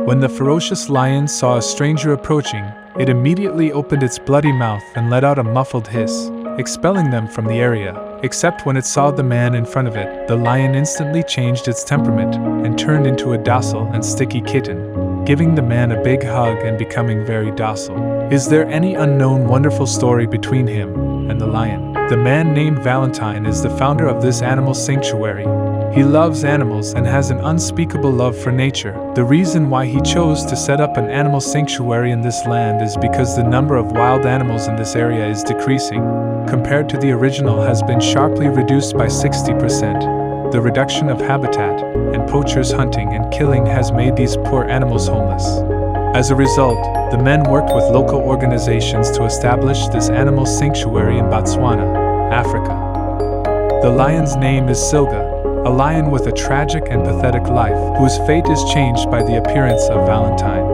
When the ferocious lion saw a stranger approaching, it immediately opened its bloody mouth and let out a muffled hiss, expelling them from the area. Except when it saw the man in front of it, the lion instantly changed its temperament and turned into a docile and sticky kitten, giving the man a big hug and becoming very docile. Is there any unknown wonderful story between him and the lion? The man named Valentine is the founder of this animal sanctuary. He loves animals and has an unspeakable love for nature. The reason why he chose to set up an animal sanctuary in this land is because the number of wild animals in this area is decreasing. Compared to the original has been sharply reduced by 60%. The reduction of habitat and poachers hunting and killing has made these poor animals homeless. As a result, the men worked with local organizations to establish this animal sanctuary in Botswana, Africa. The lion's name is Silga, a lion with a tragic and pathetic life, whose fate is changed by the appearance of Valentine.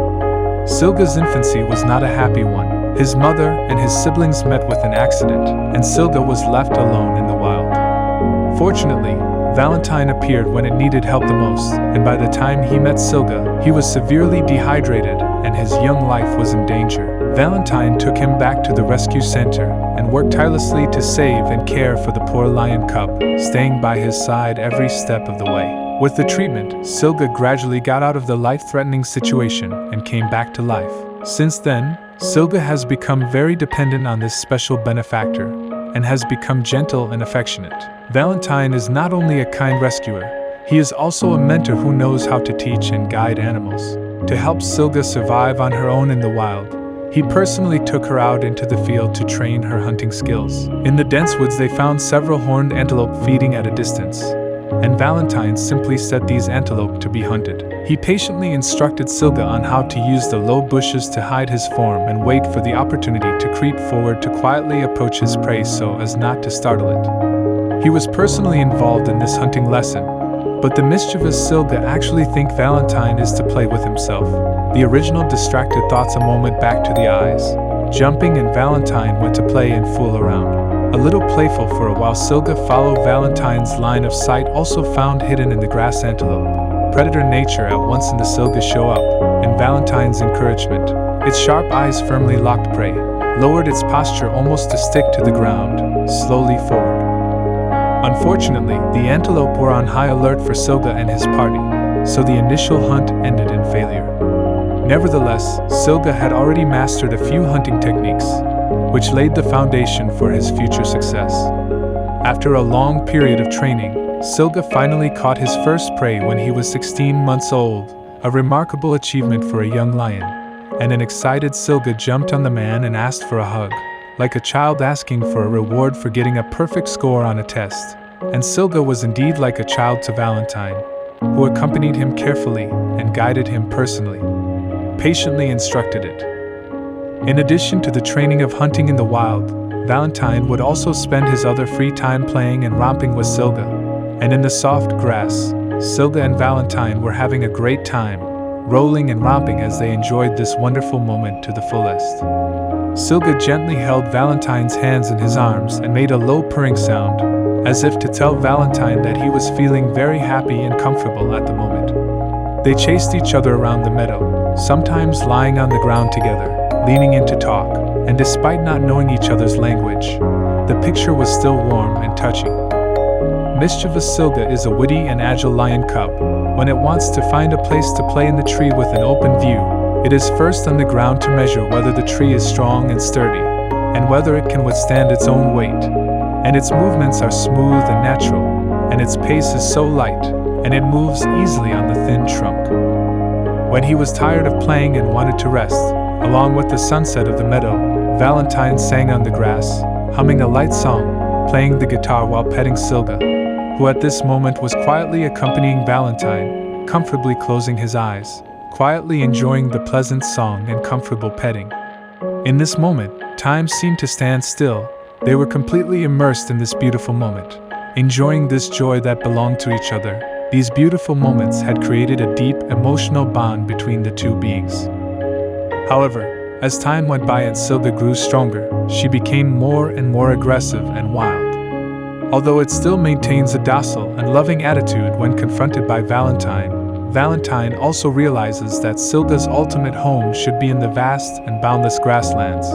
Silga's infancy was not a happy one. His mother and his siblings met with an accident, and Silga was left alone in the wild. Fortunately, Valentine appeared when it needed help the most, and by the time he met Silga, he was severely dehydrated and his young life was in danger. Valentine took him back to the rescue center and worked tirelessly to save and care for the poor lion cub, staying by his side every step of the way. With the treatment, Silga gradually got out of the life-threatening situation and came back to life. Since then, Silga has become very dependent on this special benefactor and has become gentle and affectionate. Valentine is not only a kind rescuer, he is also a mentor who knows how to teach and guide animals. To help Silga survive on her own in the wild, he personally took her out into the field to train her hunting skills. In the dense woods they found several horned antelope feeding at a distance, and Valentine simply set these antelope to be hunted. He patiently instructed Silga on how to use the low bushes to hide his form and wait for the opportunity to creep forward to quietly approach his prey so as not to startle it. He was personally involved in this hunting lesson, but the mischievous Silga actually think Valentine is to play with himself. The original distracted thoughts a moment back to the eyes, jumping, and Valentine went to play and fool around. A little playful for a while, Silga followed Valentine's line of sight, also found hidden in the grass antelope. Predator nature at once in the Silga show up, and Valentine's encouragement. Its sharp eyes firmly locked prey, lowered its posture almost to stick to the ground, slowly forward. Unfortunately, the antelope were on high alert for Silga and his party, so the initial hunt ended in failure. Nevertheless, Silga had already mastered a few hunting techniques, which laid the foundation for his future success. After a long period of training, Silga finally caught his first prey when he was 16 months old, a remarkable achievement for a young lion, and an excited Silga jumped on the man and asked for a hug, like a child asking for a reward for getting a perfect score on a test. And Silga was indeed like a child to Valentine, who accompanied him carefully and guided him personally, patiently instructed it. In addition to the training of hunting in the wild, Valentine would also spend his other free time playing and romping with Silga. And in the soft grass, Silga and Valentine were having a great time, rolling and romping as they enjoyed this wonderful moment to the fullest. Silga gently held Valentine's hands in his arms and made a low purring sound, as if to tell Valentine that he was feeling very happy and comfortable at the moment. They chased each other around the meadow, sometimes lying on the ground together, leaning in to talk, and despite not knowing each other's language, the picture was still warm and touching. Mischievous Silga is a witty and agile lion cub. When it wants to find a place to play in the tree with an open view, it is first on the ground to measure whether the tree is strong and sturdy, and whether it can withstand its own weight. And its movements are smooth and natural, and its pace is so light, and it moves easily on the thin trunk. When he was tired of playing and wanted to rest, along with the sunset of the meadow, Valentine sang on the grass, humming a light song, playing the guitar while petting Silga, who at this moment was quietly accompanying Valentine, comfortably closing his eyes, quietly enjoying the pleasant song and comfortable petting. In this moment, time seemed to stand still. They were completely immersed in this beautiful moment, enjoying this joy that belonged to each other. These beautiful moments had created a deep emotional bond between the two beings. However, as time went by and Silga grew stronger, she became more and more aggressive and wild. Although it still maintains a docile and loving attitude when confronted by Valentine, Valentine also realizes that Silga's ultimate home should be in the vast and boundless grasslands.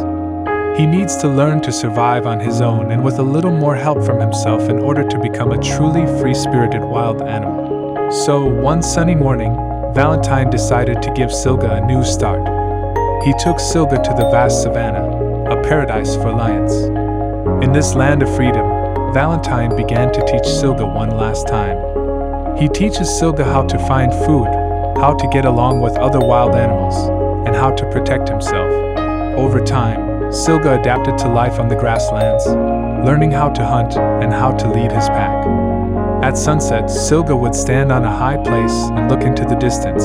He needs to learn to survive on his own and with a little more help from himself in order to become a truly free-spirited wild animal. So, one sunny morning, Valentine decided to give Silga a new start. He took Silga to the vast savanna, a paradise for lions. In this land of freedom, Valentine began to teach Silga one last time. He teaches Silga how to find food, how to get along with other wild animals, and how to protect himself. Over time, Silga adapted to life on the grasslands, learning how to hunt and how to lead his pack. At sunset, Silga would stand on a high place and look into the distance,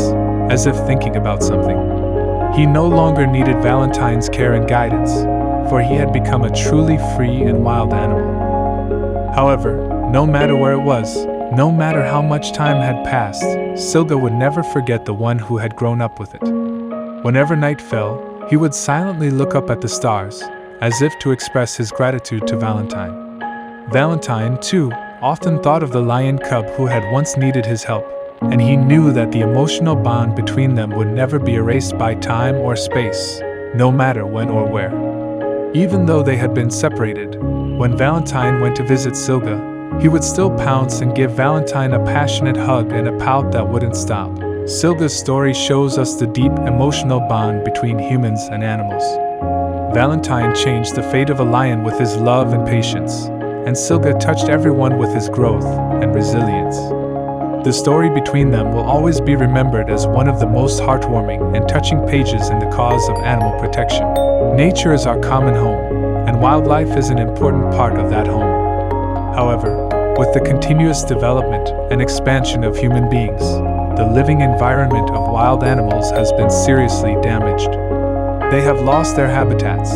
as if thinking about something. He no longer needed Valentine's care and guidance, for he had become a truly free and wild animal. However, no matter where it was, no matter how much time had passed, Silga would never forget the one who had grown up with it. Whenever night fell, he would silently look up at the stars, as if to express his gratitude to Valentine. Valentine, too, often thought of the lion cub who had once needed his help, and he knew that the emotional bond between them would never be erased by time or space, no matter when or where. Even though they had been separated, when Valentine went to visit Silga, he would still pounce and give Valentine a passionate hug and a pout that wouldn't stop. Silga's story shows us the deep emotional bond between humans and animals. Valentine changed the fate of a lion with his love and patience, and Silga touched everyone with his growth and resilience. The story between them will always be remembered as one of the most heartwarming and touching pages in the cause of animal protection. Nature is our common home, and wildlife is an important part of that home. However, with the continuous development and expansion of human beings, the living environment of wild animals has been seriously damaged. They have lost their habitats,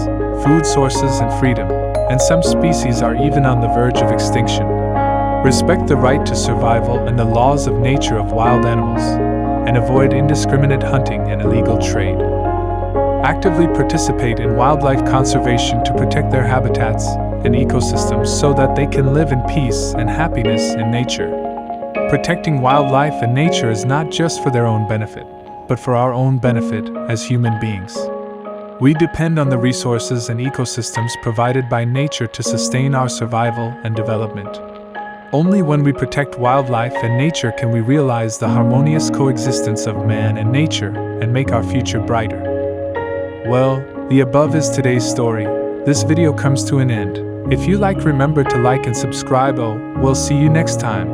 food sources, and freedom, and some species are even on the verge of extinction. Respect the right to survival and the laws of nature of wild animals, and avoid indiscriminate hunting and illegal trade. Actively participate in wildlife conservation to protect their habitats and ecosystems so that they can live in peace and happiness in nature. Protecting wildlife and nature is not just for their own benefit, but for our own benefit as human beings. We depend on the resources and ecosystems provided by nature to sustain our survival and development. Only when we protect wildlife and nature can we realize the harmonious coexistence of man and nature and make our future brighter. Well, the above is today's story. This video comes to an end. If you like, remember to like and subscribe. We'll see you next time.